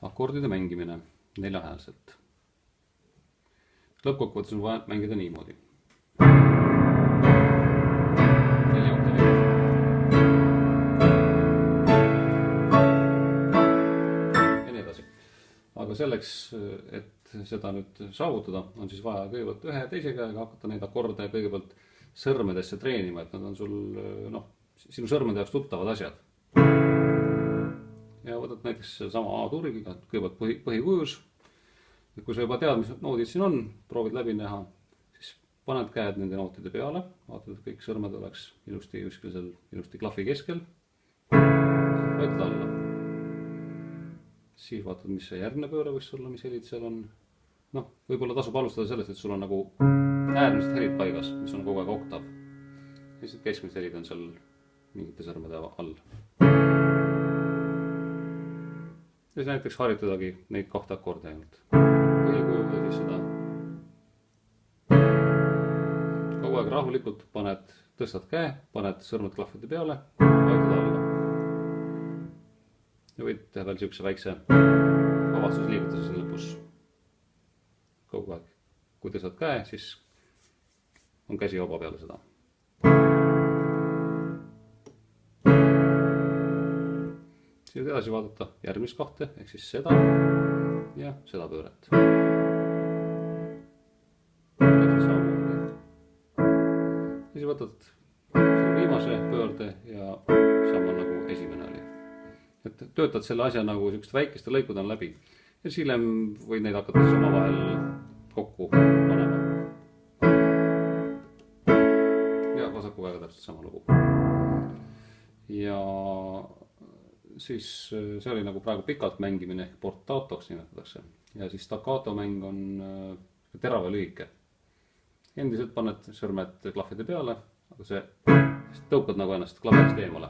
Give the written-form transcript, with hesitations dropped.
Akordide mängimine neljahäälselt. Lõppkokkuvõttes on vaja mängida niimoodi. Ja nii edasi. Aga selleks, et seda nüüd saavutada, on siis vaja kõigepealt ühe ja teise käega hakata neid akorde kõigepealt sõrmedesse treenima, et nad on sul, sinu sõrmede jaoks tuttavad asjad. Ja võtad näiteks sama A-tuuriga, kõigepealt põhikujus. Ja kui sa juba tead, mis noodid siin on, proovid läbi näha, siis paned käed nende nootide peale, vaatad, et kõik sõrmed oleks ilusti klahvi keskel. Võtad alla. Siis vaatad, mis see järgmine pööre võiks olla, mis helid seal on. Võib-olla tasub alustada sellest, et sul on nagu äärmised helid paigas, mis on kogu aeg oktav. Ja siis keskmised helid on seal mingite sõrmede all. Ja siis näiteks harjutadagi neid kahte akordi ainult. Põhikuju ja siis seda. Kogu aeg rahulikult tõstad käe, paned sõrmed klahvide peale, vajutad alla. Ja võid teha veel siukse väikse avastusliigutuse siin lõpus. Kogu aeg. Kui tõstad käe, siis on käsi vaba peale seda. Siis edasi vaadata järgmist kahte, ehk siis seda ja seda pööret. Ja siis võtad viimase pöörde ja sama nagu esimene oli. Et töötad selle asja nagu siukest väikeste lõikudena läbi. Ja siis hiljem võid neid hakata siis omavahel kokku panema. Ja vasaku käega täpselt sama lugu. Ja siis see oli nagu praegu pikalt mängimine ehk portatoks nimetatakse. Ja siis staccato mäng on terava lühike. Endiselt paned sõrmed klahvide peale, aga see tõukad nagu ennast klahvidest eemale.